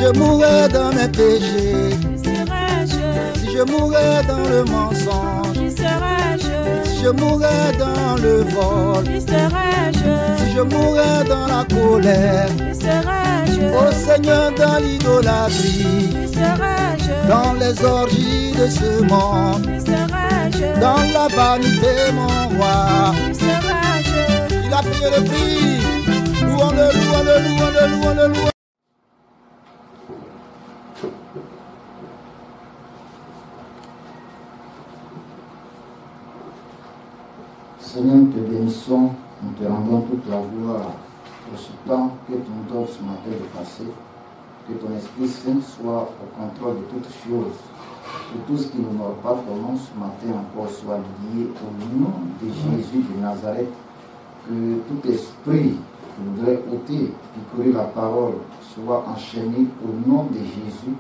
je mourais dans mes péchés, tu seras je. si je mourais dans le mensonge, Tu seras je. si je mourais dans le vol, Tu seras je. si je mourais dans la colère, Tu seras je. ô Seigneur, dans l'idolâtrie, Tu seras je. dans les orgies de ce monde, Tu seras je. dans la vanité, mon roi, Tu seras je. il a payé le prix. Louons-le, louons-le, louons-le, louons-le, louons-le. Seigneur, nous te bénissons, nous te rendons toute la gloire pour ce temps que tu nous donnes ce matin de passer. Que ton Esprit Saint soit au contrôle de toutes choses. Que tout ce qui ne n'aura pas ton nom ce matin encore soit lié au nom de Jésus de Nazareth. Que tout esprit qui voudrait ôter, picorer la parole, soit enchaîné au nom de Jésus.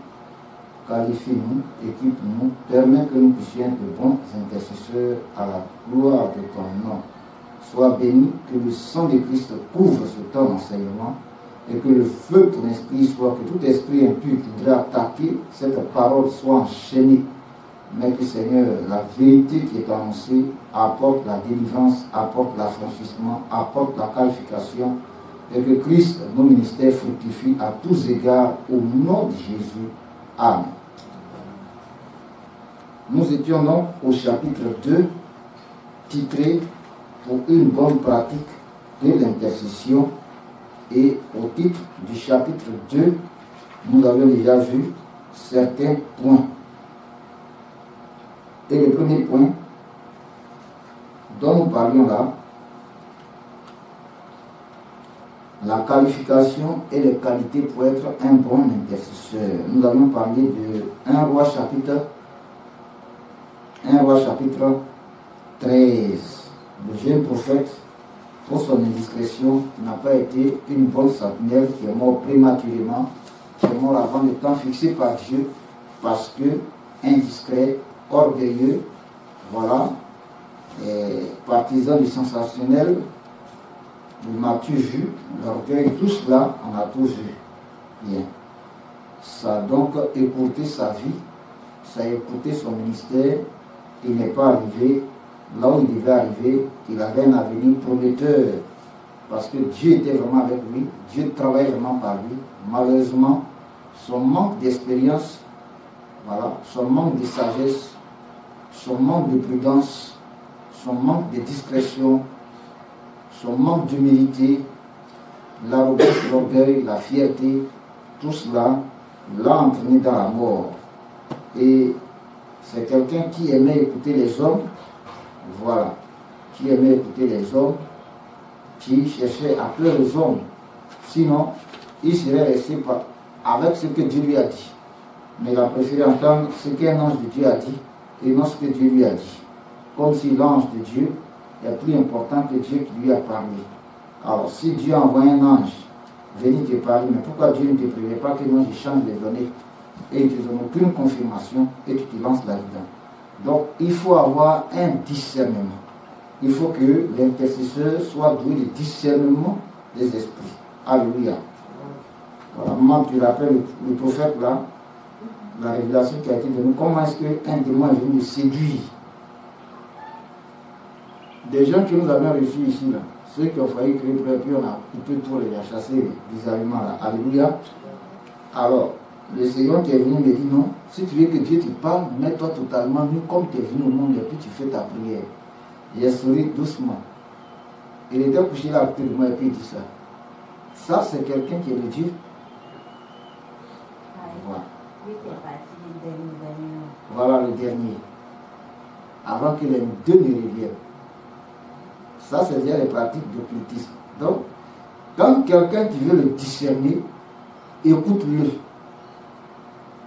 Qualifie-nous, équipe-nous, permets que nous puissions être de bons intercesseurs à la gloire de ton nom. Sois béni, que le sang de Christ couvre ce temps d'enseignement et que le feu de ton esprit soit, que tout esprit impur qui voudrait attaquer cette parole soit enchaîné. Mais que Seigneur, la vérité qui est annoncée apporte la délivrance, apporte l'affranchissement, apporte la qualification et que Christ, nos ministères, fructifient à tous égards au nom de Jésus. Amen. Nous étions donc au chapitre 2, titré pour une bonne pratique de l'intercession. Et au titre du chapitre 2, nous avons déjà vu certains points. Et le premier point dont nous parlions là, la qualification et les qualités pour être un bon intercesseur. Nous allons parler de 1 Roi chapitre 13. Le jeune prophète, pour son indiscrétion, qui n'a pas été une bonne sentinelle, qui est mort prématurément, qui est mort avant le temps fixé par Dieu, parce que indiscret, orgueilleux, voilà, partisan du sensationnel, on a tout vu, l'orgueil, tout cela, on a tout vu. Bien. Ça a donc écourté sa vie, ça a écourté son ministère, il n'est pas arrivé là où il devait arriver, il avait un avenir prometteur, parce que Dieu était vraiment avec lui, Dieu travaillait vraiment par lui. Malheureusement, son manque d'expérience, voilà, son manque de sagesse, son manque de prudence, son manque de discrétion, son manque d'humilité, l'arrogance, l'orgueil, la fierté, tout cela l'a entraîné dans la mort. Et c'est quelqu'un qui aimait écouter les hommes, voilà, qui aimait écouter les hommes, qui cherchait à plaire aux hommes. Sinon, il serait resté avec ce que Dieu lui a dit. Mais il a préféré entendre ce qu'un ange de Dieu a dit et non ce que Dieu lui a dit. Comme si l'ange de Dieu est plus important que Dieu qui lui a parlé. Alors, si Dieu envoie un ange venir te parler, mais pourquoi Dieu ne te prévient pas que l'ange change les données et il ne te donne aucune confirmation et tu te lances là-dedans? Donc, il faut avoir un discernement. Il faut que l'intercesseur soit doué de discernement des esprits. Alléluia. Voilà, moi, tu rappelles le prophète là, la révélation qui a été donnée, comment est-ce qu'un démon est venu le séduire? Des gens que nous avons reçus ici, là, ceux qui ont failli créer pour puis on a coupé tout, les a chassés bizarrement là. Alléluia. Alors, le Seigneur qui est venu me dit non, si tu veux que Dieu te parle, mets-toi totalement nu comme tu es venu au monde et puis tu fais ta prière. J'ai souri doucement. Il était couché là à côté de moi et puis il dit ça. Ça, c'est quelqu'un qui est le Dieu. Voilà. Voilà le dernier. Avant que les deux ne reviennent. Ça, c'est déjà les pratiques d'occultisme. Donc, quand quelqu'un qui veut le discerner, écoute-le.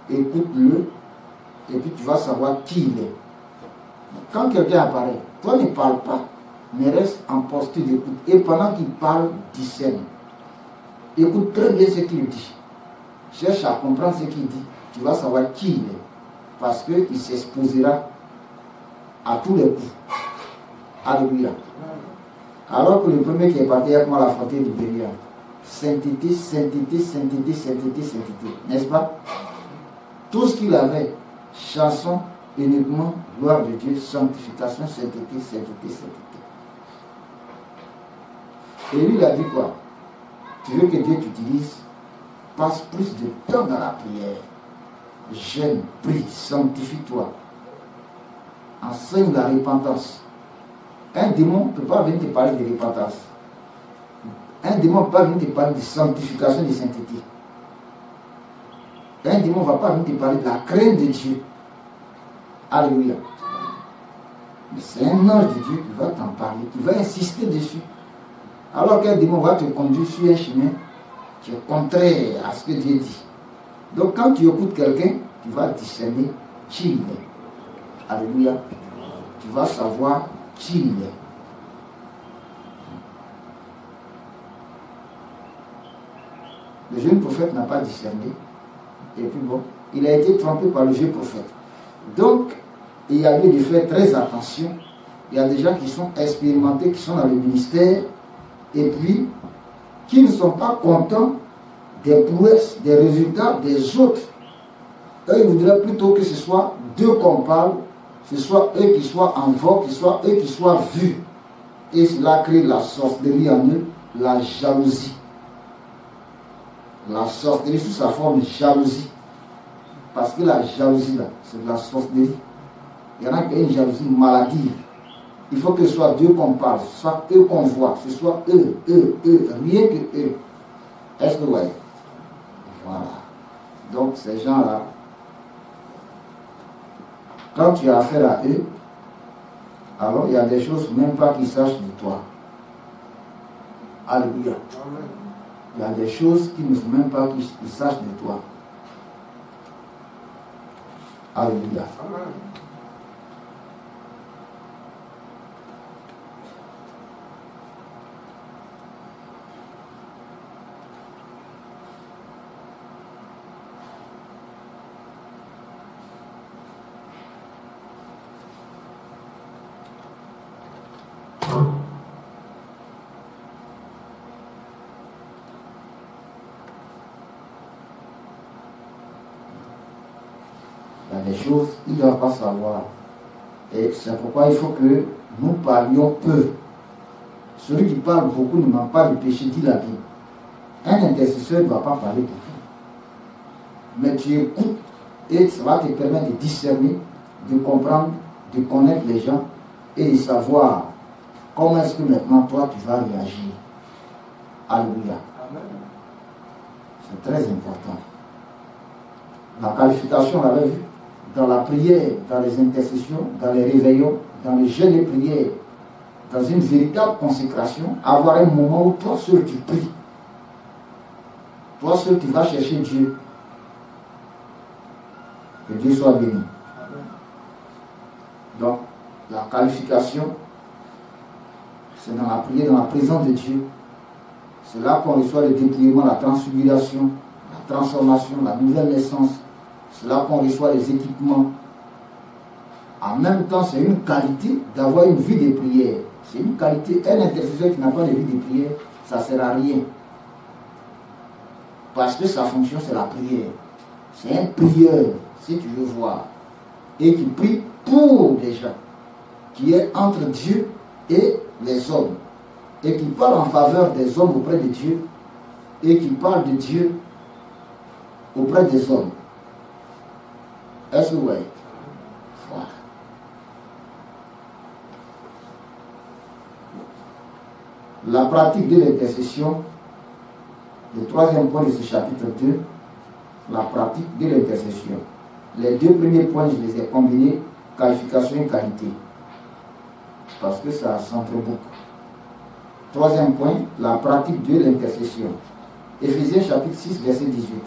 Écoute-le, et puis tu vas savoir qui il est. Quand quelqu'un apparaît, toi ne parle pas, mais reste en posture d'écoute. Et pendant qu'il parle, discerne. Écoute très bien ce qu'il dit. Cherche à comprendre ce qu'il dit. Tu vas savoir qui il est. Parce qu'il s'exposera à tous les coups. Alléluia. Alors que le premier qui est parti avec moi à la frontière du Béria, sainteté, sainteté, sainteté, sainteté, sainteté. N'est-ce pas? Tout ce qu'il avait, chanson, uniquement, gloire de Dieu, sanctification, sainteté, sainteté, sainteté. Et lui, il a dit quoi? Tu veux que Dieu t'utilise? Passe plus de temps dans la prière. Jeûne, prie, sanctifie-toi. Enseigne la repentance. Un démon ne peut pas venir te parler de repentance. Un démon ne peut pas venir te parler de sanctification, de sainteté. Un démon ne va pas venir te parler de la crainte de Dieu. Alléluia. Mais c'est un ange de Dieu qui va t'en parler, qui va insister dessus. Alors qu'un démon va te conduire sur un chemin qui est contraire à ce que Dieu dit. Donc quand tu écoutes quelqu'un, tu vas discerner qui il est. Alléluia. Tu vas savoir qui il est. Le jeune prophète n'a pas discerné. Et puis bon, il a été trompé par le vieux prophète. Donc, il y a lieu de faire très attention. Il y a des gens qui sont expérimentés, qui sont dans le ministère, et puis qui ne sont pas contents des prouesses, des résultats des autres. Eux, ils voudraient plutôt que ce soit d'eux qu'on parle, que ce soit eux qui soient en vogue, que ce soit eux qui soient vus. Et cela crée la sorcellerie en eux, la jalousie. La sorcellerie sous sa forme de jalousie. Parce que la jalousie, là, c'est de la sorcellerie. Il y en a qui ont une jalousie maladive. Il faut que ce soit Dieu qu'on parle, ce soit eux qu'on voit, ce soit eux, rien que eux. Est-ce que vous voyez? Voilà. Donc ces gens-là, quand tu as affaire à eux, alors il y a des choses même pas qu'ils sachent de toi. Alléluia. Il y a des choses qu'ils ne faut même pas qu'ils sachent de toi. Alléluia. Il y a des choses qu'ils ne doivent pas savoir. Et c'est pourquoi il faut que nous parlions peu. Celui qui parle beaucoup ne manque pas de péché, dit la Bible. Un intercesseur ne va pas parler beaucoup. Mais tu écoutes et ça va te permettre de discerner, de comprendre, de connaître les gens et de savoir comment est-ce que maintenant toi tu vas réagir. Alléluia. C'est très important. La qualification, on l'avait vu, dans la prière, dans les intercessions, dans les réveillons, dans les jeûnes et prières, dans une véritable consécration, avoir un moment où toi seul tu pries. Toi seul tu vas chercher Dieu. Que Dieu soit béni. Donc, la qualification, c'est dans la prière, dans la présence de Dieu. C'est là qu'on reçoit le dépouillement, la transfiguration, la transformation, la nouvelle naissance. C'est là qu'on reçoit les équipements. En même temps, c'est une qualité d'avoir une vie de prière. C'est une qualité. Un intercesseur qui n'a pas de vie de prière, ça ne sert à rien. Parce que sa fonction, c'est la prière. C'est un prieur, si tu veux voir. Et qui prie pour des gens. Qui est entre Dieu et les hommes. Et qui parle en faveur des hommes auprès de Dieu. Et qui parle de Dieu auprès des hommes. Est-ce que vous voyez? Voilà. La pratique de l'intercession, le troisième point de ce chapitre 2, la pratique de l'intercession. Les deux premiers points, je les ai combinés, qualification et qualité. Parce que ça s'entreboucle. Troisième point, la pratique de l'intercession. Éphésiens chapitre 6, verset 18.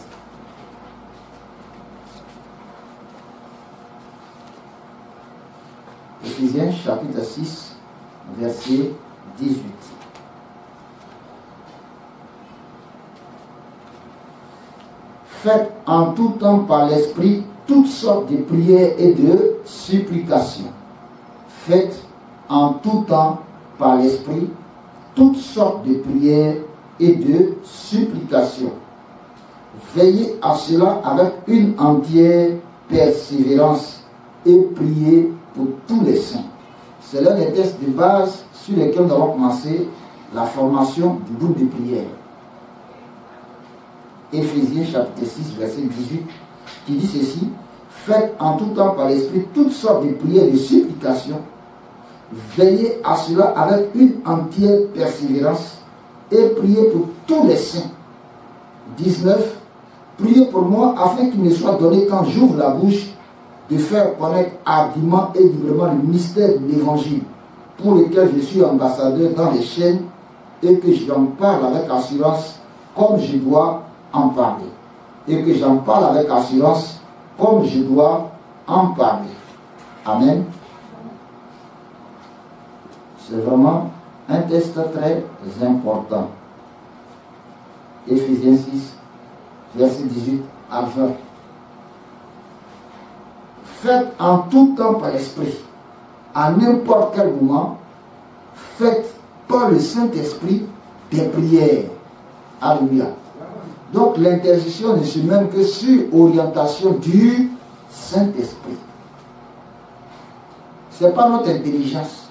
Éphésiens chapitre 6, verset 18. Faites en tout temps par l'Esprit toutes sortes de prières et de supplications. Faites en tout temps par l'Esprit toutes sortes de prières et de supplication. Veillez à cela avec une entière persévérance et priez pour tous les saints. C'est l'un des textes de base sur lesquels nous avons commencé la formation du groupe de prière. Éphésiens chapitre 6, verset 18, qui dit ceci: faites en tout temps par l'Esprit toutes sortes de prières et de supplications. Veillez à cela avec une entière persévérance et priez pour tous les saints. 19. Priez pour moi afin qu'il me soit donné quand j'ouvre la bouche de faire connaître hardiment et librement le mystère de l'Évangile pour lequel je suis ambassadeur dans les chaînes et que j'en parle avec assurance comme je dois en parler. Et que j'en parle avec assurance comme je dois en parler. Amen. C'est vraiment un texte très important. Éphésiens 6, verset 18 à 20. Faites en tout temps par l'Esprit, à n'importe quel moment, faites par le Saint-Esprit des prières. Alléluia. Donc l'intercession ne se mène que sur orientation du Saint-Esprit. Ce n'est pas notre intelligence,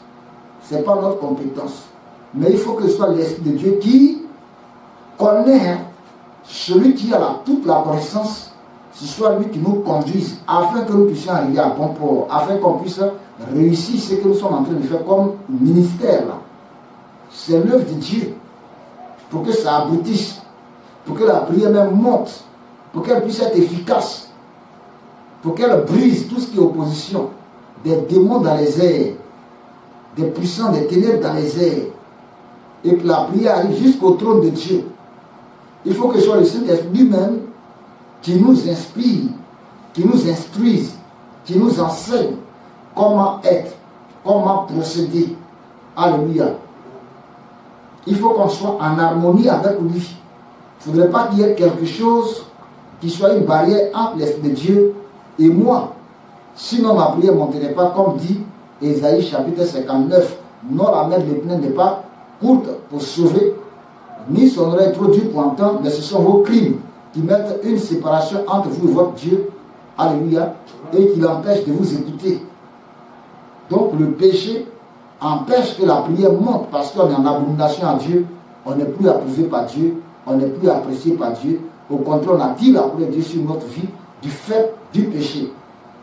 ce n'est pas notre compétence, mais il faut que ce soit l'Esprit de Dieu qui connaît celui qui a toute la connaissance, ce soit lui qui nous conduise afin que nous puissions arriver à bon port, afin qu'on puisse réussir ce que nous sommes en train de faire comme ministère là. C'est l'œuvre de Dieu pour que ça aboutisse, pour que la prière même monte, pour qu'elle puisse être efficace, pour qu'elle brise tout ce qui est opposition, des démons dans les airs, des puissants, des ténèbres dans les airs, et que la prière arrive jusqu'au trône de Dieu. Il faut que ce soit le Saint-Esprit lui-même qui nous inspire, qui nous instruise, qui nous enseigne comment être, comment procéder. Alléluia. Il faut qu'on soit en harmonie avec lui. Il ne faudrait pas qu'il y ait quelque chose qui soit une barrière entre l'Esprit de Dieu et moi. Sinon ma prière ne monterait pas, comme dit Ésaïe chapitre 59. Non, la main de l'Éternel n'est pas courte pour sauver, ni son oreille trop dure pour entendre, mais ce sont vos crimes qui mettent une séparation entre vous et votre Dieu. Alléluia. Et qui l'empêchent de vous écouter. Donc le péché empêche que la prière monte parce qu'on est en abomination à Dieu, on n'est plus approuvé par Dieu, on n'est plus apprécié par Dieu. Au contraire, on attire la gloire de Dieu sur notre vie du fait du péché.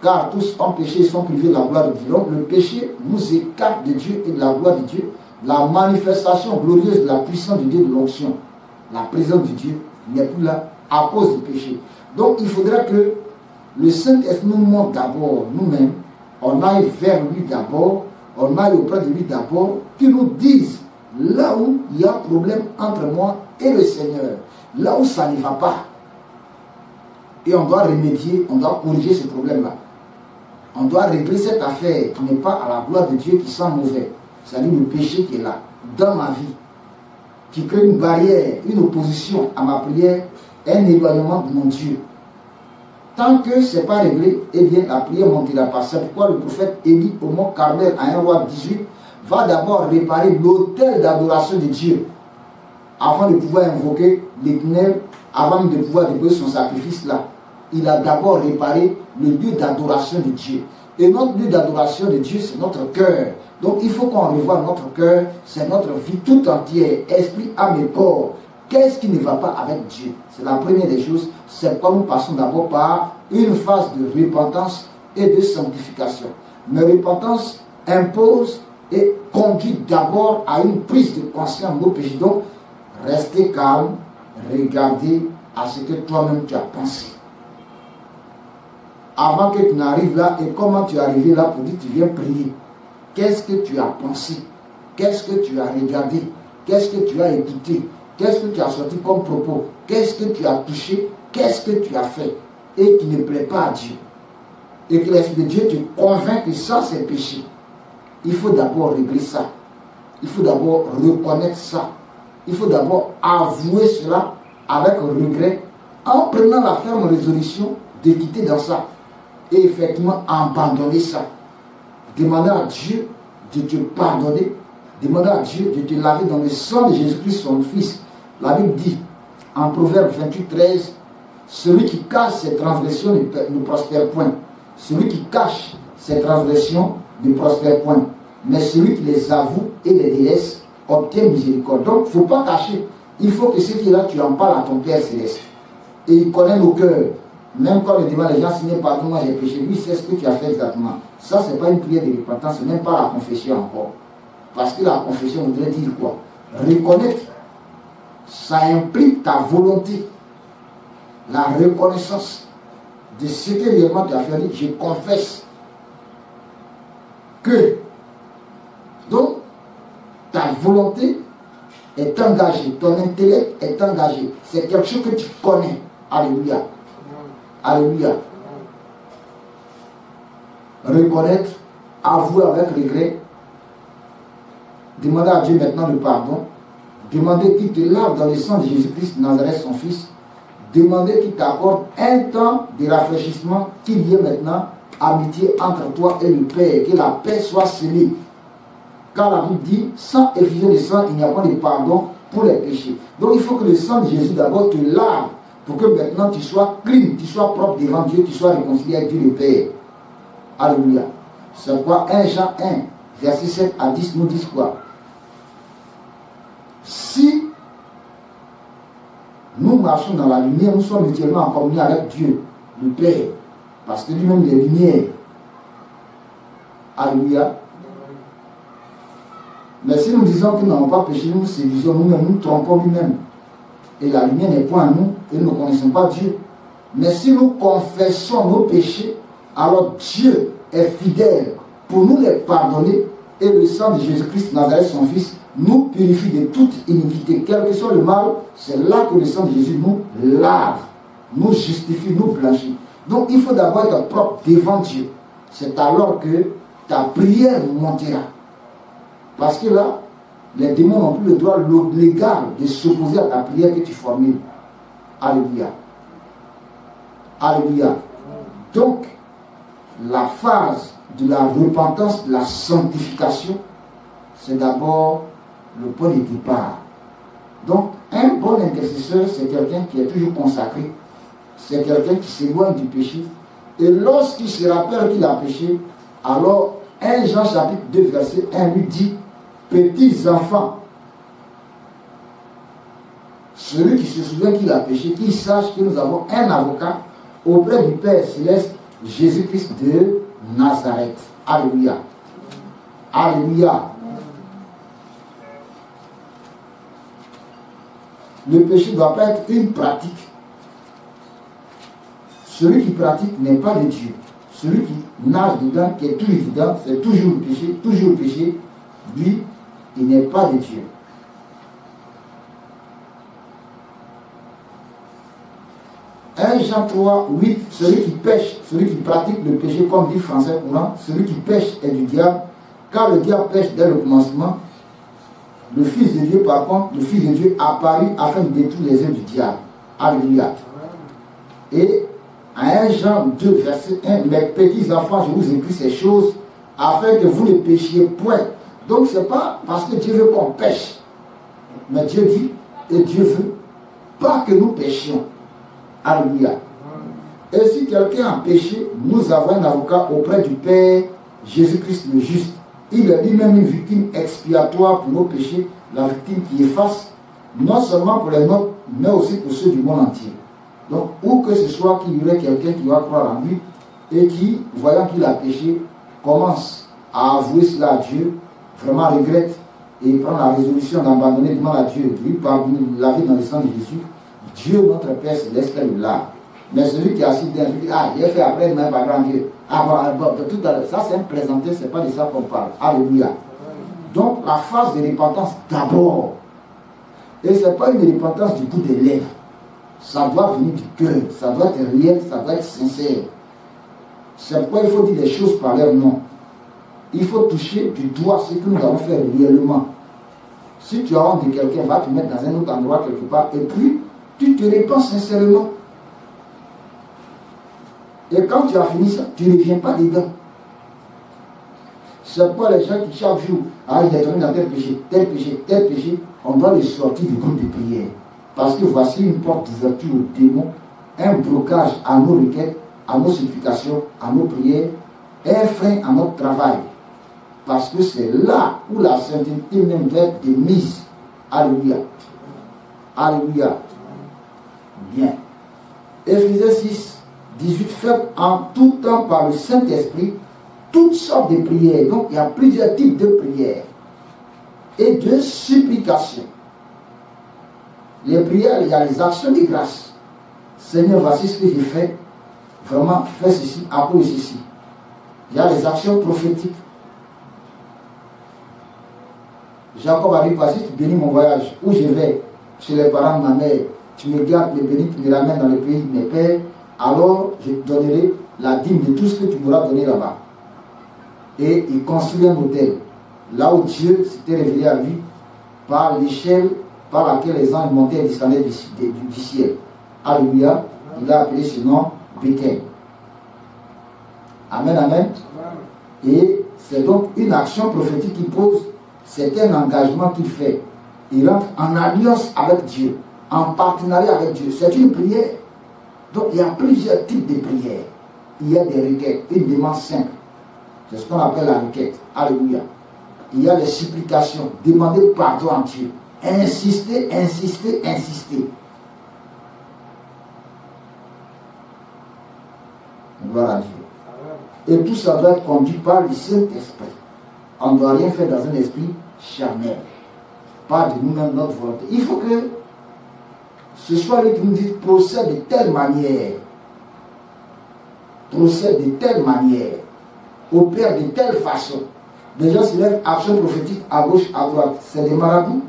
Car tous ont péché et sont privés de la gloire de Dieu. Donc le péché nous écarte de Dieu et de la gloire de Dieu. La manifestation glorieuse de la puissance de Dieu, de l'onction, la présence de Dieu n'est plus là à cause du péché. Donc il faudrait que le Saint-Esprit nous montre d'abord nous-mêmes, on aille vers lui d'abord, on aille auprès de lui d'abord, qu'il nous dise là où il y a problème entre moi et le Seigneur, là où ça ne va pas. Et on doit remédier, on doit corriger ce problème-là. On doit régler cette affaire qui n'est pas à la gloire de Dieu, qui sent mauvais. C'est-à-dire le péché qui est là, dans ma vie, qui crée une barrière, une opposition à ma prière, un éloignement de mon Dieu. Tant que ce n'est pas réglé, eh bien la prière ne montera pas. C'est pourquoi le prophète Élie au mont Carmel, à 1 roi 18, va d'abord réparer l'autel d'adoration de Dieu, avant de pouvoir invoquer l'Éternel, avant de pouvoir déposer son sacrifice là. Il a d'abord réparé le lieu d'adoration de Dieu. Et notre lieu d'adoration de Dieu, c'est notre cœur. Donc il faut qu'on revoie notre cœur, c'est notre vie tout entière, esprit, âme et corps. Qu'est-ce qui ne va pas avec Dieu? C'est la première des choses. C'est pourquoi nous passons d'abord par une phase de repentance et de sanctification. Mais repentance impose et conduit d'abord à une prise de conscience de nos péchés. Donc, restez calme, regardez à ce que toi-même tu as pensé. Avant que tu n'arrives là, et comment tu es arrivé là pour dire tu viens prier? Qu'est-ce que tu as pensé? Qu'est-ce que tu as regardé? Qu'est-ce que tu as écouté? Qu'est-ce que tu as sorti comme propos? Qu'est-ce que tu as touché? Qu'est-ce que tu as fait? Et qui ne plaît pas à Dieu. Et que l'Esprit de Dieu te convainc que ça c'est péché. Il faut d'abord régler ça. Il faut d'abord reconnaître ça. Il faut d'abord avouer cela avec regret, en prenant la ferme résolution de quitter dans ça. Et effectivement abandonner ça. Demander à Dieu de te pardonner. Demander à Dieu de te laver dans le sang de Jésus-Christ, son Fils, La Bible dit, en Proverbe 28, 13, celui qui cache ses transgressions ne prospère point. Celui qui cache ses transgressions ne prospère point. Mais celui qui les avoue et les délaisse obtient miséricorde. Donc, il ne faut pas cacher. Il faut que ce qui est là, tu en parles à ton Père Céleste. Et il connaît nos cœurs. Même quand il demande les gens, si pardon, moi j'ai péché, lui c'est ce que tu as fait exactement. Ça, ce n'est pas une prière de repentance, ce n'est même pas la confession encore. Parce que la confession voudrait dire quoi? Reconnaître. Ça implique ta volonté. La reconnaissance de ce que réellement tu as fait. Je confesse que. Donc, ta volonté est engagée, ton intellect est engagé. C'est quelque chose que tu connais. Alléluia. Alléluia. Reconnaître, avouer avec regret, demander à Dieu maintenant le pardon, demander qu'il te lave dans le sang de Jésus-Christ, Nazareth, son Fils, demander qu'il t'accorde un temps de rafraîchissement, qu'il y ait maintenant amitié entre toi et le Père, que la paix soit scellée. Car la Bible dit, sans effusion de sang, il n'y a pas de pardon pour les péchés. Donc il faut que le sang de Jésus d'abord te lave, pour que maintenant tu sois clean, tu sois propre devant Dieu, tu sois réconcilié avec Dieu le Père. Alléluia. C'est quoi 1 Jean 1, verset 7 à 10 nous disent quoi? Si nous marchons dans la lumière, nous sommes mutuellement en communion avec Dieu, le Père, parce que lui-même il est lumière. Alléluia. Mais si nous disons que nous n'avons pas péché, nous séduisons nous-mêmes, nous trompons nous-mêmes. Et la lumière n'est point à nous, et nous ne connaissons pas Dieu. Mais si nous confessons nos péchés, alors Dieu est fidèle pour nous les pardonner, et le sang de Jésus-Christ, Nazareth, son Fils, nous purifie de toute iniquité. Quel que soit le mal, c'est là que le sang de Jésus nous lave, nous justifie, nous blanchit. Donc il faut d'abord être propre devant Dieu. C'est alors que ta prière montera. Parce que là, les démons n'ont plus le droit légal de s'opposer à ta prière que tu formules. Alléluia. Alléluia. Donc, la phase de la repentance, de la sanctification, c'est d'abord le point de départ. Donc, un bon intercesseur, c'est quelqu'un qui est toujours consacré. C'est quelqu'un qui s'éloigne du péché. Et lorsqu'il se rappelle qu'il a péché, alors 1 Jean chapitre 2, verset 1 lui dit, petits enfants, celui qui se souvient qu'il a péché, qu'il sache que nous avons un avocat auprès du Père Céleste, Jésus-Christ de Nazareth. Alléluia. Alléluia. Le péché ne doit pas être une pratique. Celui qui pratique n'est pas de Dieu. Celui qui nage dedans, qui est toujours dedans, c'est toujours le péché, toujours le péché. Lui, il n'est pas de Dieu. « 1 Jean 3, 8, celui qui pêche, celui qui pratique le péché comme dit français courant, celui qui pêche est du diable, car le diable pêche dès le commencement. Le Fils de Dieu, par contre, le Fils de Dieu apparut afin de détruire les œuvres du diable. » Alléluia. Et à 1 Jean 2, verset 1, « Mes petits enfants, je vous écris ces choses, afin que vous ne péchiez point. » Donc ce n'est pas parce que Dieu veut qu'on pêche. Mais Dieu dit, et Dieu veut, pas que nous péchions. Alléluia. Et si quelqu'un a péché, nous avons un avocat auprès du Père, Jésus-Christ le juste. Il est lui-même une victime expiatoire pour nos péchés, la victime qui efface, non seulement pour les nôtres, mais aussi pour ceux du monde entier. Donc, où que ce soit qu'il y aurait quelqu'un qui va croire en lui, et qui, voyant qu'il a péché, commence à avouer cela à Dieu, vraiment regrette, et prend la résolution d'abandonner devant à Dieu, de lui pardonner, de laver dans le sang de Jésus, Dieu, notre Père Céleste, est là. Mais celui qui est assis derrière, dit, ah, il a fait après, même par grand Dieu. Ah, bon, tout à l'heure, ça c'est un présenté, c'est pas de ça qu'on parle. Alléluia. Donc, la phase de repentance d'abord. Et ce n'est pas une repentance du bout des lèvres. Ça doit venir du cœur, ça doit être réel, ça doit être sincère. C'est pourquoi il faut dire les choses par leur nom. Il faut toucher du doigt ce que nous avons fait réellement. Si tu as honte de quelqu'un, va te mettre dans un autre endroit quelque part, et puis tu te répands sincèrement. Et quand tu as fini ça, tu ne reviens pas dedans. C'est pas les gens qui chaque jour, ah, il est tombé dans tel péché, tel péché, tel péché, on doit les sortir du groupe de prière. Parce que voici une porte d'ouverture aux démons, un blocage à nos requêtes, à nos supplications, à nos prières, un frein à notre travail. Parce que c'est là où la sainteté même doit être mise. Alléluia. Alléluia. Bien. Éphésiens 6, 18, faites en tout temps par le Saint-Esprit toutes sortes de prières. Donc il y a plusieurs types de prières et de supplications. Les prières, il y a les actions de grâce. Seigneur, voici ce que j'ai fait. Vraiment, fais ceci, à cause de ceci. Il y a les actions prophétiques. Jacob a dit, voici, tu bénis mon voyage. Où je vais, chez les parents de ma mère, tu me gardes, me bénis, tu me ramènes dans le pays de mes pères. Alors, je te donnerai la dîme de tout ce que tu m'auras donné là-bas. Et il construit un hôtel. Là où Dieu s'était révélé à lui par l'échelle par laquelle les anges montaient et descendaient du ciel. Alléluia. Il a appelé ce nom Bethel. Amen, amen. Et c'est donc une action prophétique qu'il pose. C'est un engagement qu'il fait. Il rentre en alliance avec Dieu, en partenariat avec Dieu. C'est une prière. Donc il y a plusieurs types de prières. Il y a des requêtes, une demande simple. C'est ce qu'on appelle la requête. Alléluia. Il y a des supplications. Demander pardon à Dieu. Insister, insister, insister. Gloire à Dieu. Et tout ça doit être conduit par le Saint-Esprit. On ne doit rien faire dans un esprit charnel. Pas de nous-mêmes, notre volonté. Il faut que ce soit lui qui nous dit procède de telle manière. Procède de telle manière. Opère de telle façon. Des gens se lèvent, action prophétique à gauche, à droite. C'est des marabouts.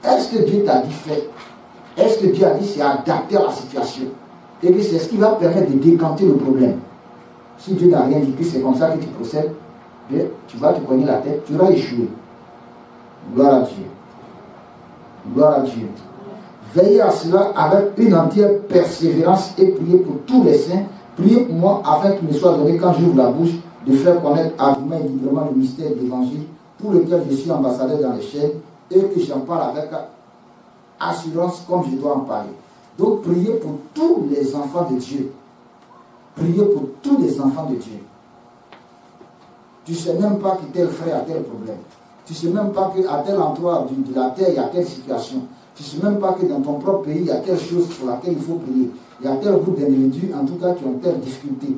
Est-ce que Dieu t'a dit fait? Est-ce que Dieu a dit c'est adapté à la situation? Et que c'est ce qui va permettre de décanter le problème. Si Dieu n'a rien dit que c'est comme ça que tu procèdes, tu vas te cogner la tête, tu vas échouer. Gloire à Dieu. Gloire à Dieu. Veillez à cela avec une entière persévérance et priez pour tous les saints. Priez pour moi afin qu'il me soit donné quand j'ouvre la bouche de faire connaître argument et librement le mystère de l'évangile pour lequel je suis ambassadeur dans les chaînes et que j'en parle avec assurance comme je dois en parler. Donc priez pour tous les enfants de Dieu. Priez pour tous les enfants de Dieu. Tu ne sais même pas que tel frère a tel problème. Tu ne sais même pas qu'à tel endroit de la terre, il y a telle situation. Tu ne sais même pas que dans ton propre pays, il y a telle chose pour laquelle il faut prier. Il y a tel groupe d'individus, en tout cas, qui ont telle difficulté.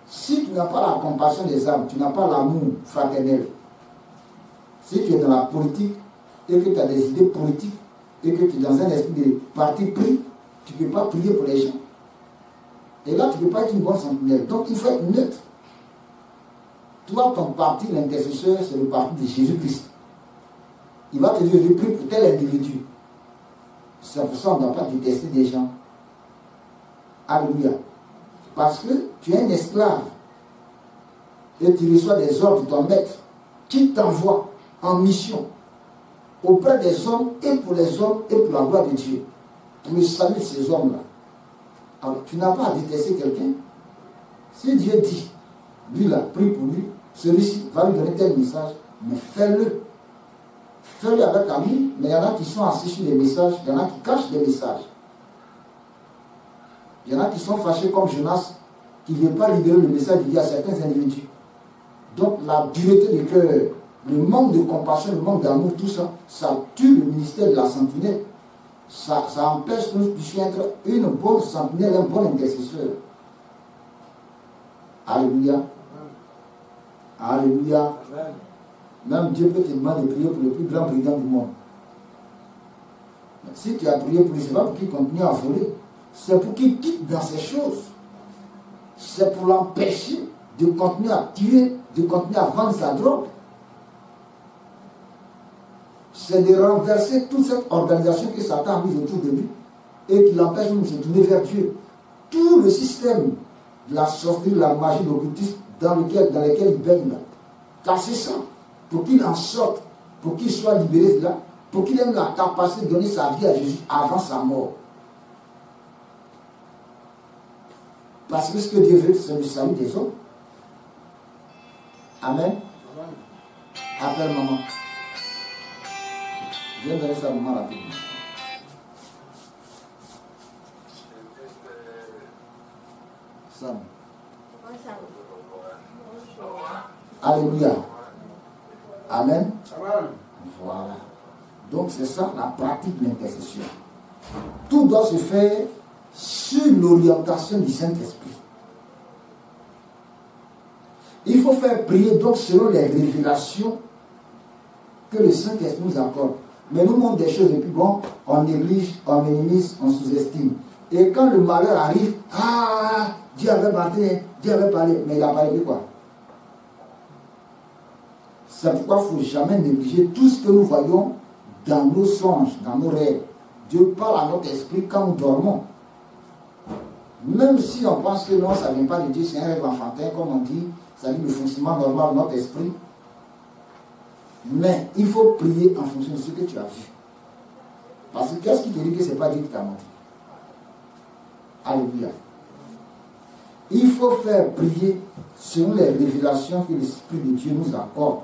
Si tu n'as pas la compassion des âmes, tu n'as pas l'amour fraternel, si tu es dans la politique et que tu as des idées politiques et que tu es dans un esprit de parti pris, tu ne peux pas prier pour les gens. Et là, tu ne peux pas être une bonne sentinelle. Donc, il faut être neutre. Toi, ton parti, l'intercesseur, c'est le parti de Jésus-Christ. Il va te dire, je prie pour tel individu. C'est pour ça qu'on ne doit pas détester des gens. Alléluia. Parce que tu es un esclave. Et tu reçois des ordres de ton maître qui t'envoie en mission auprès des hommes et pour les hommes et pour la gloire de Dieu. Pour le salut de ces hommes-là. Alors, tu n'as pas à détester quelqu'un. Si Dieu dit, lui là, prie pour lui, celui-ci va lui donner tel message, mais fais-le. Fais-le avec amour, mais il y en a qui sont assis sur les messages, il y en a qui cachent des messages. Il y en a qui sont fâchés comme Jonas, qui ne veulent pas libérer le message de Dieu à certains individus. Donc la dureté du cœur, le manque de compassion, le manque d'amour, tout ça, ça tue le ministère de la sentinelle. Ça empêche que nous puissions être une bonne sentinelle, un bon intercesseur. Alléluia. Alléluia. Même Dieu peut te demander de prier pour le plus grand brigand du monde. Si tu as prié pour lui, ce n'est pas pour qu'il continue à voler. C'est pour qu'il quitte dans ces choses. C'est pour l'empêcher de continuer à tuer, de continuer à vendre sa drogue. C'est de renverser toute cette organisation que Satan a mise autour de lui et qui l'empêche de se tourner vers Dieu. Tout le système de la sorcellerie, de la magie, de l'occultisme dans lequel il baigne là. Casser ça pour qu'il en sorte, pour qu'il soit libéré de là, pour qu'il ait la capacité de donner sa vie à Jésus avant sa mort. Parce que ce que Dieu veut, c'est le salut des hommes. Amen. Appelle maman. Je viens donner ça vraiment rapidement. Sam. Alléluia. Amen. Voilà. Donc c'est ça la pratique de l'intercession. Tout doit se faire sur l'orientation du Saint-Esprit. Il faut faire prier donc selon les révélations que le Saint-Esprit nous accorde. Mais nous montre des choses et puis bon, on néglige, on minimise, on sous-estime. Et quand le malheur arrive, ah, Dieu avait parlé, mais il a parlé de quoi? C'est pourquoi il ne faut jamais négliger tout ce que nous voyons dans nos songes, dans nos rêves. Dieu parle à notre esprit quand nous dormons. Même si on pense que non, ça ne vient pas de Dieu, c'est un rêve enfantin, comme on dit, ça dit le fonctionnement normal de notre esprit. Mais il faut prier en fonction de ce que tu as vu. Parce que qu'est-ce qui te dit que ce n'est pas Dieu qui t'a montré? Alléluia. Il faut faire prier selon les révélations que l'Esprit de Dieu nous accorde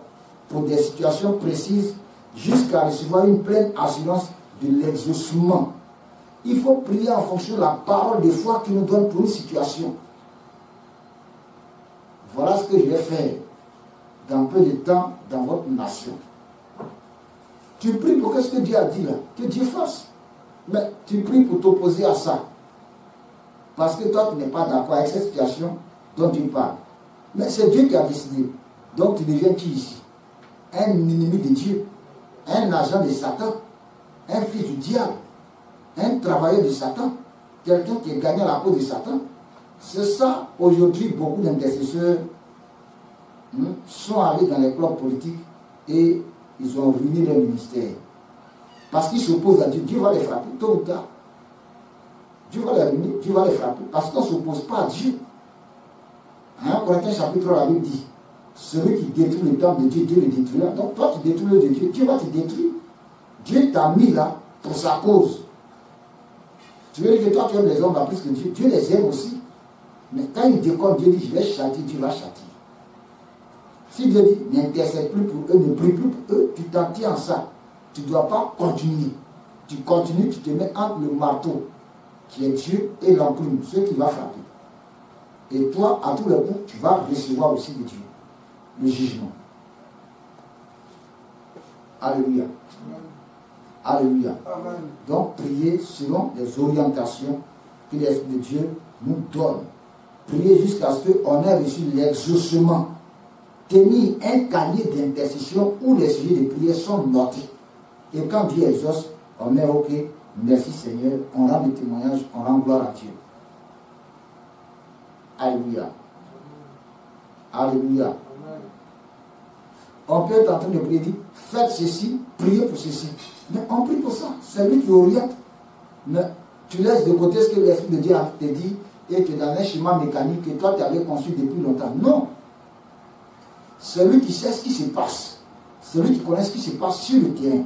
pour des situations précises jusqu'à recevoir une pleine assurance de l'exaucement. Il faut prier en fonction de la parole de foi qu'il nous donne pour une situation. Voilà ce que je vais faire dans peu de temps dans votre nation. Tu pries pour ce que Dieu a dit là, que Dieu fasse. Mais tu pries pour t'opposer à ça. Parce que toi, tu n'es pas d'accord avec cette situation dont tu parles. Mais c'est Dieu qui a décidé. Donc tu deviens qui ici? Un ennemi de Dieu, un agent de Satan, un fils du diable, un travailleur de Satan, quelqu'un qui est gagné à la cause de Satan. C'est ça, aujourd'hui, beaucoup d'intercesseurs sont allés dans les clubs politiques et ils ont ruiné leur ministère. Parce qu'ils s'opposent à Dieu. Dieu va les frapper, tôt ou tard. Dieu va les ruiner, Dieu va les frapper. Parce qu'on ne s'oppose pas à Dieu. 1 Corinthiens chapitre 3, la Bible dit, celui qui détruit le temple de Dieu, Dieu le détruira. Donc toi, tu détruis le de Dieu, Dieu va te détruire. Dieu t'a mis là pour sa cause. Tu veux dire que toi, tu aimes les hommes plus que Dieu. Dieu les aime aussi. Mais quand il déconne, Dieu dit, je vais châtier, Dieu va châtier. Si Dieu dit, n'intercède plus pour eux, ne prie plus pour eux, tu t'en tiens en ça. Tu ne dois pas continuer. Tu continues, tu te mets entre le marteau, qui est Dieu, et l'enclume, ce qui va frapper. Et toi, à tous les coups, tu vas recevoir aussi de Dieu le jugement. Alléluia. Alléluia. Amen. Donc, priez selon les orientations que l'Esprit de Dieu nous donne. Priez jusqu'à ce qu'on ait reçu l'exaucement. Tenir un cahier d'intercession où les sujets de prière sont notés. Et quand Dieu exauce, on est OK. Merci Seigneur. On rend le témoignage, on rend gloire à Dieu. Alléluia. Alléluia. On peut être en train de prier, dire, faites ceci, priez pour ceci. Mais on prie pour ça. C'est lui qui oriente. Mais tu laisses de côté ce que l'Esprit de Dieu te dit et que dans un schéma mécanique que toi tu avais conçu depuis longtemps. Non. C'est lui qui sait ce qui se passe. C'est lui qui connaît ce qui se passe sur le terrain.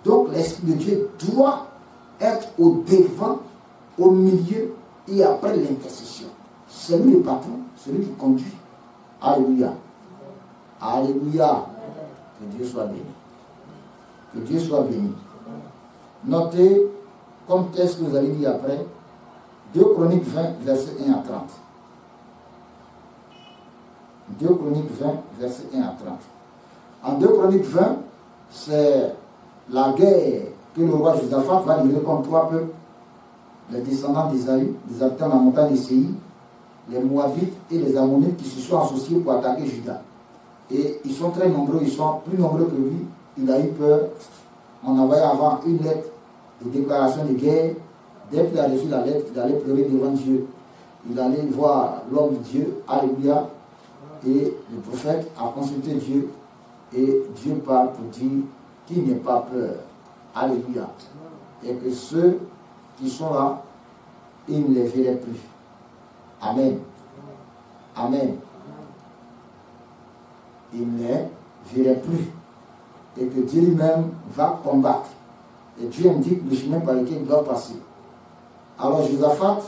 Donc l'Esprit de Dieu doit être au devant, au milieu et après l'intercession. C'est lui le patron, c'est lui qui conduit. Alléluia. Alléluia. Que Dieu soit béni. Que Dieu soit béni. Notez, comme texte que vous allez dire après, 2 Chroniques 20, versets 1 à 30. 2 Chroniques 20, versets 1 à 30. En 2 Chroniques 20, c'est la guerre que le roi Josaphat va livrer contre 3 peuples, les descendants d'Ésaü, les habitants de la montagne de Séir, les Moabites et les Ammonites qui se sont associés pour attaquer Juda. Et ils sont très nombreux, ils sont plus nombreux que lui. Il a eu peur. On envoyait avant une lettre de déclaration de guerre. Dès qu'il a reçu la lettre, il allait pleurer devant Dieu. Il allait voir l'homme de Dieu, alléluia. Et le prophète a consulté Dieu. Et Dieu parle pour dire qu'il n'ait pas peur. Alléluia. Et que ceux qui sont là, ils ne les verraient plus. Amen. Amen. Ils ne les verraient plus. Et que Dieu lui-même va combattre. Et Dieu indique le chemin par lequel il doit passer. Alors Josaphat,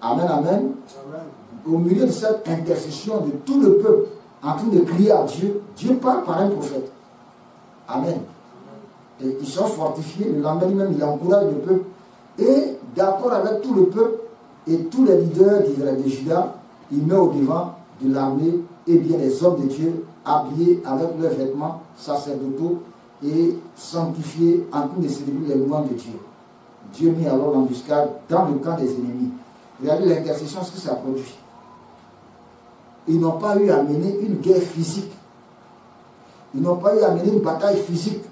amen, amen, Amen. au milieu de cette intercession de tout le peuple, en train de crier à Dieu, Dieu parle par un prophète. Amen. Et ils sont fortifiés. Le lendemain même, il encourage le peuple. Et d'accord avec tout le peuple et tous les leaders d'Israël, de Juda, il met au devant de l'armée et bien les hommes de Dieu habillés avec leurs vêtements sacerdotaux et sanctifiés en train de célébrer les louanges de Dieu. Dieu mit alors l'embuscade dans le camp des ennemis. Regardez l'intercession, ce que ça produit. Ils n'ont pas eu à mener une guerre physique. Ils n'ont pas eu à mener une bataille physique.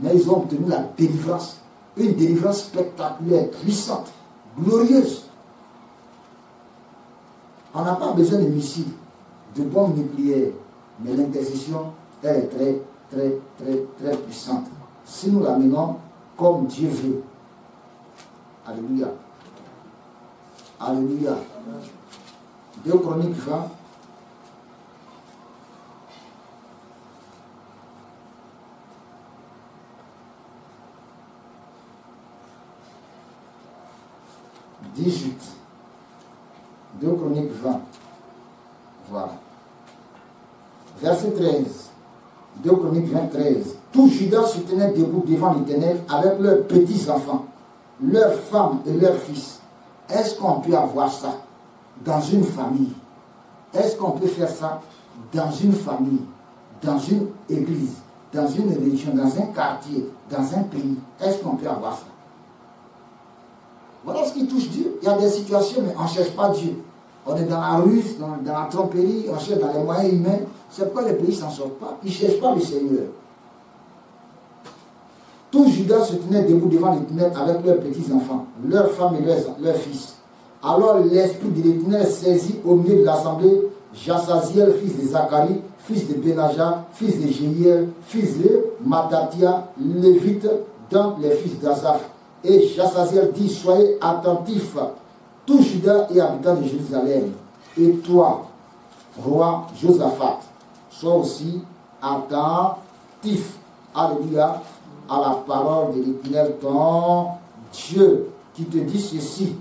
Mais ils ont obtenu la délivrance. Une délivrance spectaculaire, puissante, glorieuse. On n'a pas besoin de missiles, de bombes nucléaires. Mais l'intercession, elle est très, très, très, très puissante. Si nous la menons comme Dieu veut. Alléluia. Alléluia. 2 Chroniques 20. « 18. 2 Chroniques 20. Voilà. Verset 13. 2 Chroniques 20, 13. Tout Juda se tenait debout devant l'Éternel avec leurs petits-enfants, leurs femmes et leurs fils. Est-ce qu'on peut avoir ça dans une famille? Est-ce qu'on peut faire ça dans une famille, dans une église, dans une religion, dans un quartier, dans un pays? Est-ce qu'on peut avoir ça? Voilà ce qui touche Dieu. Il y a des situations, mais on ne cherche pas Dieu. On est dans la ruse, dans la tromperie, on cherche dans les moyens humains. C'est pourquoi les pays ne s'en sortent pas. Ils ne cherchent pas le Seigneur. Tout Juda se tenait debout devant l'Éternel avec leurs petits-enfants, leurs femmes et leurs fils. Alors l'esprit de l'Éternel saisit au milieu de l'assemblée Jassaziel, fils de Zacharie, fils de Benaja, fils de Jéhiel, fils de Matatia, lévite, dans les fils d'Azaph. Et Jassaziel dit, soyez attentifs, tout Juda et habitants de Jérusalem, et toi, roi Josaphat, sois aussi attentif, alléluia, à la parole de l'Éternel, ton Dieu, qui te dit ceci.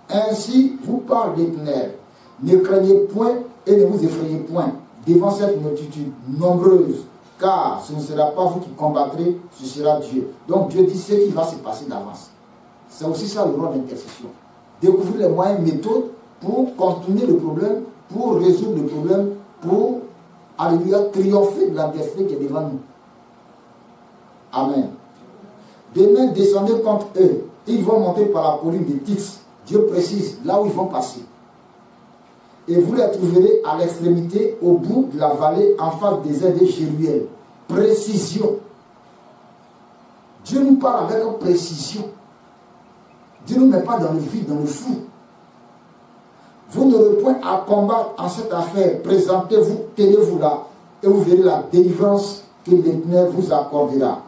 Ainsi vous parle l'Éternel, ne craignez point et ne vous effrayez point devant cette multitude nombreuse, car ce ne sera pas vous qui combattrez, ce sera Dieu. Donc Dieu dit ce qui va se passer d'avance. C'est aussi ça le rôle d'intercession. Découvrir les moyens, méthodes pour contourner le problème, pour résoudre le problème, pour, alléluia, triompher de l'adversité qui est devant nous. Amen. Demain, descendez contre eux. Ils vont monter par la colline de Tix. Dieu précise là où ils vont passer. Et vous les trouverez à l'extrémité, au bout de la vallée, en face des ailes de Jéruel. Précision. Dieu nous parle avec précision. Dieu ne nous met pas dans le vide, dans le flou. Vous n'aurez point à combattre en cette affaire. Présentez-vous, tenez-vous là, et vous verrez la délivrance que l'Éternel vous accordera.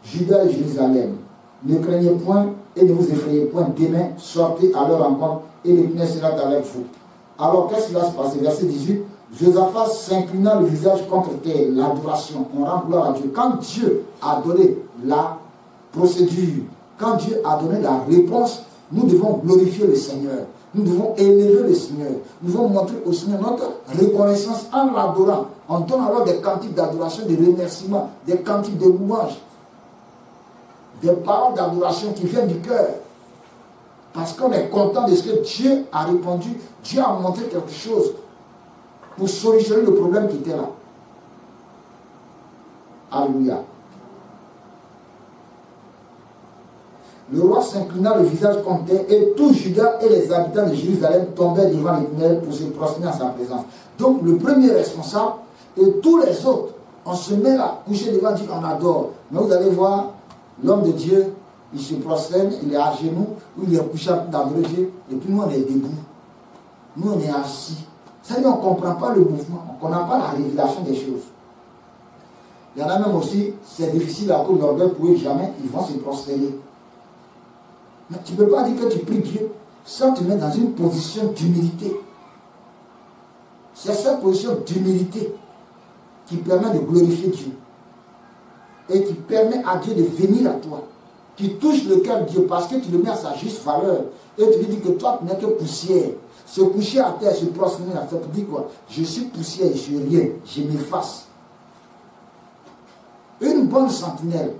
Juda et Jérusalem, ne craignez point et ne vous effrayez point. Demain, sortez à leur rencontre et l'Éternel sera avec vous. Alors, qu'est-ce qui va se passer? Verset 18. Josaphat s'inclina le visage contre terre, l'adoration. On rend gloire à Dieu. Quand Dieu a donné la procédure, quand Dieu a donné la réponse, nous devons glorifier le Seigneur. Nous devons élever le Seigneur. Nous devons montrer au Seigneur notre reconnaissance en l'adorant. On donne alors des cantiques d'adoration, des remerciements, des cantiques de louange, des paroles d'adoration qui viennent du cœur. Parce qu'on est content de ce que Dieu a répondu. Dieu a montré quelque chose pour solutionner le problème qui était là. Alléluia. Le roi s'inclina le visage contre terre et tout Juda et les habitants de Jérusalem tombaient devant l'Éternel pour se prosterner en sa présence. Donc le premier responsable et tous les autres, on se met là, couché devant Dieu, on adore. Mais vous allez voir, l'homme de Dieu, il se prosterne, il est à genoux, ou il est couché dans le Dieu, et puis nous on est debout. Nous on est assis. C'est-à-dire on ne comprend pas le mouvement, on ne comprend pas la révélation des choses. Il y en a même aussi, c'est difficile à cause de l'orgueil pour eux, jamais ils vont se prosterner. Mais tu ne peux pas dire que tu pries Dieu sans te mettre dans une position d'humilité. C'est cette position d'humilité qui permet de glorifier Dieu. Et qui permet à Dieu de venir à toi. Qui touche le cœur de Dieu parce que tu le mets à sa juste valeur. Et tu lui dis que toi tu n'es que poussière. Se coucher à terre, se prosterner à terre, tu dis quoi? Je suis poussière, je suis rien, je m'efface. Une bonne sentinelle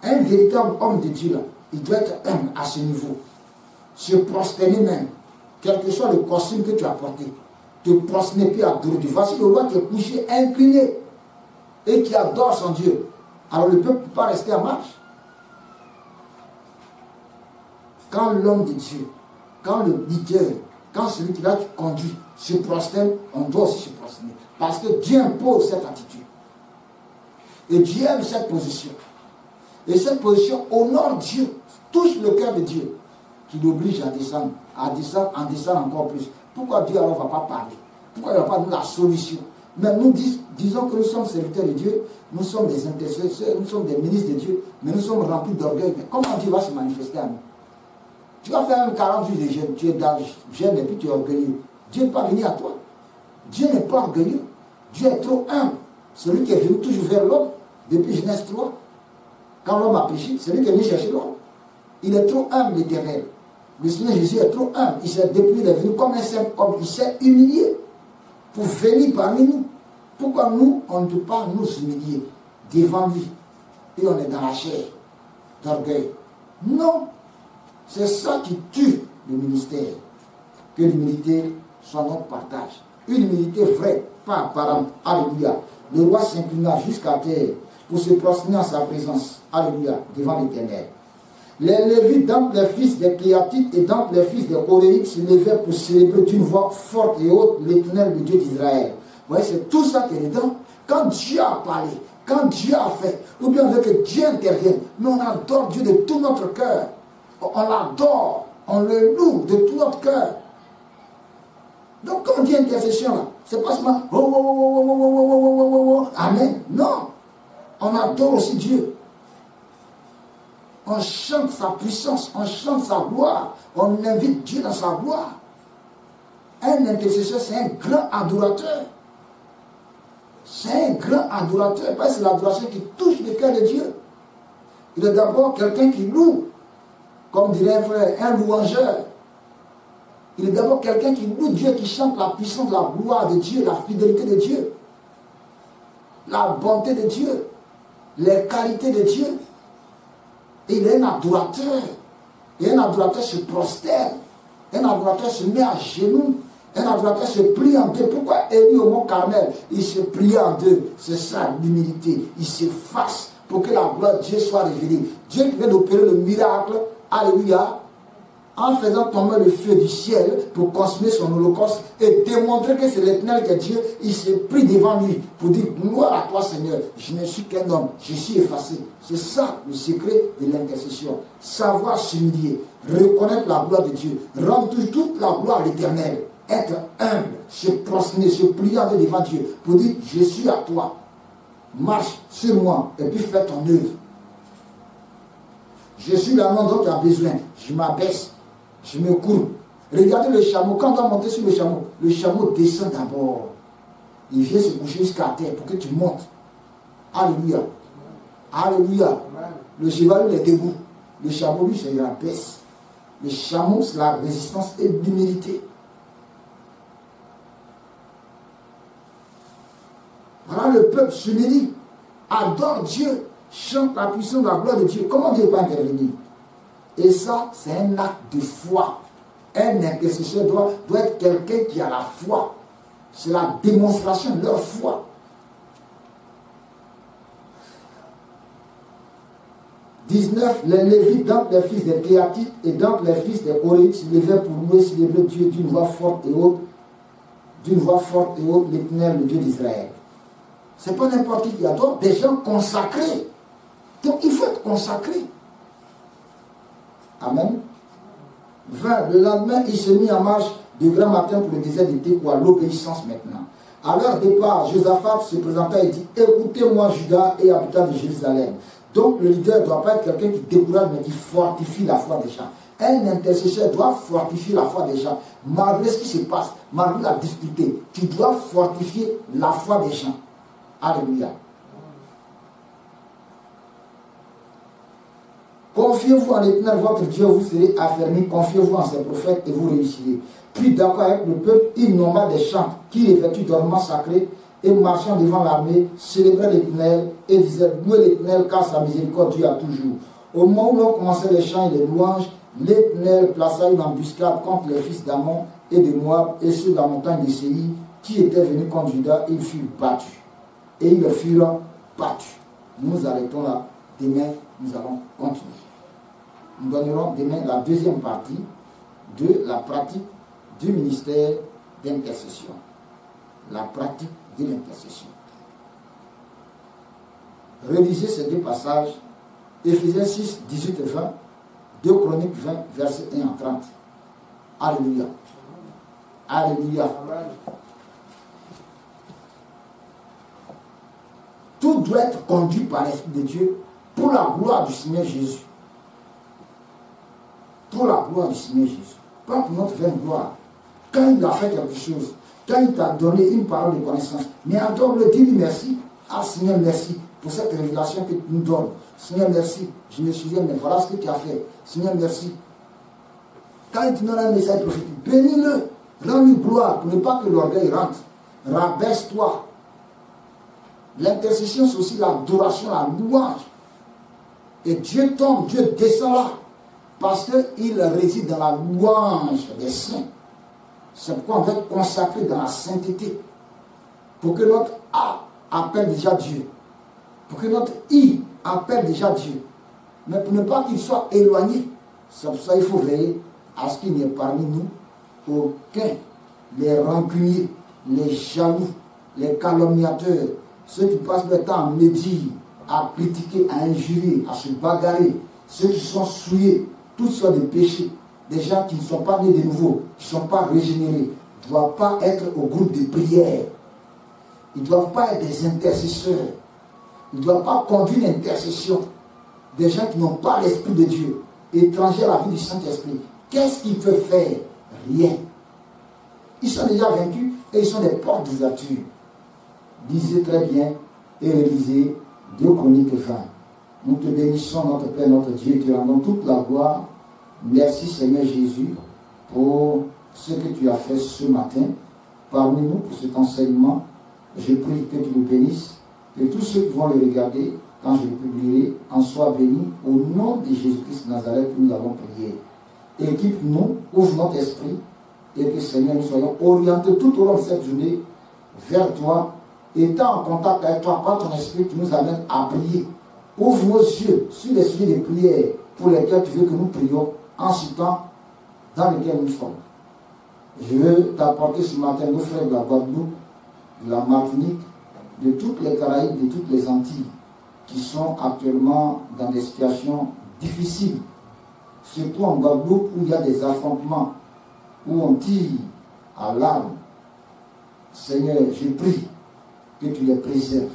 Un véritable homme de Dieu, là, il doit être humble à ce niveau. Se prosterner même, quel que soit le costume que tu as porté, te prosterner puis adorer Dieu. Voici le roi qui est couché, incliné, et qui adore son Dieu. Alors le peuple ne peut pas rester en marche. Quand l'homme de Dieu, quand le leader, quand celui qui conduit se prosterne, on doit aussi se prosterner. Parce que Dieu impose cette attitude. Et Dieu aime cette position. Et cette position honore Dieu, touche le cœur de Dieu, qui l'oblige à descendre, en descendre encore plus. Pourquoi Dieu alors ne va pas parler? Pourquoi il ne va pas nous la solution? Mais nous disons que nous sommes serviteurs de Dieu, nous sommes des intercesseurs, nous sommes des ministres de Dieu, mais nous sommes remplis d'orgueil. Mais comment Dieu va se manifester à nous? Tu vas faire un 48 de jeûne, tu es dans le jeûne et puis tu es orgueilleux. Dieu n'est pas venu à toi. Dieu n'est pas orgueilleux. Dieu est trop humble. Celui qui est venu toujours vers l'homme, depuis Genèse 3, quand l'homme a péché, c'est lui qui est venu chercher l'homme. Il est trop humble, l'Éternel. Le Seigneur Jésus est trop humble. Il s'est dépouillé, il est venu comme un simple homme. Il s'est humilié pour venir parmi nous. Pourquoi nous, on ne peut pas nous humilier devant lui et on est dans la chair d'orgueil? Non. C'est ça qui tue le ministère. Que l'humilité soit notre partage. Une humilité vraie, pas apparente. Alléluia. Le roi s'inclina jusqu'à terre pour se prosterner en sa présence. Alléluia. Devant l'Éternel. Les Lévites, d'entre les fils des Kéatites et d'entre les fils des Coréites, se levèrent pour célébrer d'une voix forte et haute l'Éternel, le Dieu d'Israël. Vous voyez, c'est tout ça qui est dedans. Quand Dieu a parlé, quand Dieu a fait, ou bien on veut que Dieu intervienne, mais on adore Dieu de tout notre cœur. On l'adore, on le loue de tout notre cœur. Donc quand on dit intercession là, c'est pas seulement amen. Non, on adore aussi Dieu. On chante sa puissance, on chante sa gloire, on invite Dieu dans sa gloire. Un intercesseur, c'est un grand adorateur. C'est un grand adorateur, parce que c'est l'adoration qui touche le cœur de Dieu. Il est d'abord quelqu'un qui loue, comme dirait un frère, un louangeur. Il est d'abord quelqu'un qui loue Dieu, qui chante la puissance, la gloire de Dieu, la fidélité de Dieu, la bonté de Dieu, les qualités de Dieu. Et il est un adorateur. Et un adorateur se prosterne. Un adorateur se met à genoux. Un adorateur se plie en deux. Pourquoi Élie au mont Carmel, il se plie en deux? C'est ça l'humilité. Il s'efface pour que la gloire de Dieu soit révélée. Dieu qui vient d'opérer le miracle, alléluia, en faisant tomber le feu du ciel pour consommer son holocauste et démontrer que c'est l'Éternel qui est Dieu, il s'est pris devant lui pour dire gloire à toi Seigneur, je ne suis qu'un homme, je suis effacé. C'est ça le secret de l'intercession. Savoir s'humilier, reconnaître la gloire de Dieu, rendre toute la gloire à l'Éternel, être humble, se prosterner, se plier devant Dieu pour dire je suis à toi, marche sur moi et puis fais ton œuvre. Je suis l'homme dont tu as besoin, je m'abaisse. Je me courbe. Regardez le chameau. Quand on doit monter sur le chameau descend d'abord. Il vient se coucher jusqu'à terre pour que tu montes. Alléluia. Alléluia. Le cheval, il est debout. Le chameau, lui, c'est la baisse. Le chameau, c'est la résistance et l'humilité. Voilà, le peuple s'humilie, adore Dieu, chante la puissance de la gloire de Dieu. Comment Dieu peut intervenir? Et ça, c'est un acte de foi. Un intercesseur doit être quelqu'un qui a la foi. C'est la démonstration de leur foi. « 19. Les Lévites, d'entre les fils des Kéatites et d'entre les fils des Coréites, se levaient pour louer, célébrer Dieu d'une voix forte et haute, l'Éternel, le Dieu d'Israël. » Ce n'est pas n'importe qui adore, des gens consacrés. Donc il faut être consacré. Amen. 20. Le lendemain, il se mit en marche de grand matin pour le désert de Tékoa, l'obéissance maintenant. À leur départ, Josaphat se présenta et dit, écoutez-moi Juda et habitants de Jérusalem. Donc le leader ne doit pas être quelqu'un qui décourage, mais qui fortifie la foi des gens. Un intercesseur doit fortifier la foi des gens. Malgré ce qui se passe, malgré la difficulté, tu dois fortifier la foi des gens. Alléluia. Confiez-vous en l'Éternel, votre Dieu, vous serez affermis. Confiez-vous en ses prophètes et vous réussirez. Puis d'accord avec le peuple, il nomma des chants qui revêtus d'ornements sacrés et marchant devant l'armée, célébraient l'Éternel et disaient louez l'Éternel car sa miséricorde dure à toujours. Au moment où l'on commençait les chants et les louanges, l'Éternel plaça une embuscade contre les fils d'Ammon et de Moab et ceux de la montagne de Séir qui étaient venus contre Juda, ils furent battus. Et ils furent battus. Nous arrêtons là. Demain, nous allons continuer. Nous donnerons demain la deuxième partie de la pratique du ministère d'intercession. La pratique de l'intercession. Réalisez ces deux passages, Éphésiens 6, 18 et 20, 2 Chroniques 20, versets 1 à 30. Alléluia. Alléluia. Tout doit être conduit par l'Esprit de Dieu pour la gloire du Seigneur Jésus. Pour la gloire du Seigneur Jésus. Pas pour notre vaine gloire. Quand il a fait quelque chose, quand il t'a donné une parole de connaissance, mais adore-le, dis-lui merci. Ah Seigneur, merci pour cette révélation que tu nous donnes. Seigneur, merci. Je me souviens, mais voilà ce que tu as fait. Seigneur, merci. Quand il te donne un message prophétique, bénis-le. Rends-lui gloire pour ne pas que l'orgueil rentre. Rabaisse-toi. L'intercession, c'est aussi l'adoration, la louange. Et Dieu tombe, Dieu descend là. Parce qu'il réside dans la louange des saints. C'est pourquoi on va être consacré dans la sainteté. Pour que notre A appelle déjà Dieu. Pour que notre I appelle déjà Dieu. Mais pour ne pas qu'il soit éloigné. C'est pour ça qu'il faut veiller à ce qu'il n'y ait parmi nous aucun, les rancuniers, les jaloux, les calomniateurs, ceux qui passent le temps à médire, à critiquer, à injurier, à se bagarrer, ceux qui sont souillés, toutes sortes de péchés, des gens qui ne sont pas nés de nouveau, qui ne sont pas régénérés, ne doivent pas être au groupe de prière. Ils ne doivent pas être des intercesseurs. Ils ne doivent pas conduire l'intercession. Des gens qui n'ont pas l'Esprit de Dieu, étrangers à la vie du Saint-Esprit. Qu'est-ce qu'ils peuvent faire? Rien. Ils sont déjà vaincus et ils sont des portes d'ouverture. Lisez très bien et réalisez 2 Chroniques 20. Nous te bénissons, notre Père, notre Dieu, te rendons toute la gloire. Merci Seigneur Jésus pour ce que tu as fait ce matin parmi nous pour cet enseignement. Je prie que tu nous bénisses, que tous ceux qui vont le regarder, quand je le publierai, en soient bénis au nom de Jésus-Christ de Nazareth que nous avons prié. Équipe-nous, ouvre notre esprit et que Seigneur nous soyons orientés tout au long de cette journée vers toi, étant en contact avec toi par ton esprit qui nous amène à prier. Ouvre nos yeux sur les sujets de prière pour lesquels tu veux que nous prions en ce temps dans lequel nous sommes. Je veux t'apporter ce matin nos frères de la Guadeloupe, de la Martinique, de toutes les Caraïbes, de toutes les Antilles, qui sont actuellement dans des situations difficiles, surtout en Guadeloupe où il y a des affrontements, où on tire à l'arme. Seigneur, je prie que tu les préserves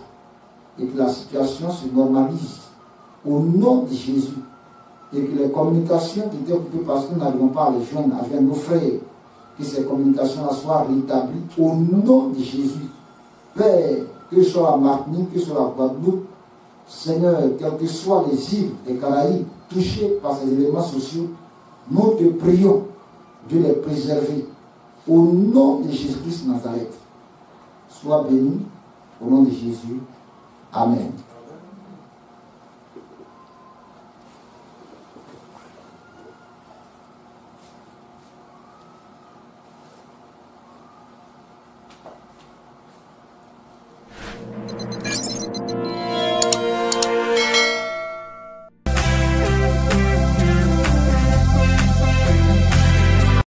et que la situation se normalise au nom de Jésus et que les communications qui étaient coupées parce que nous n'arrivons pas à les joindre, à joindre nos frères, que ces communications-là soient rétablies au nom de Jésus. Père, que ce soit la Martinique, que ce soit la Guadeloupe, Seigneur, quelles que soient les îles des Caraïbes touchées par ces événements sociaux, nous te prions de les préserver au nom de Jésus-Christ de Nazareth. Sois béni au nom de Jésus. Amen.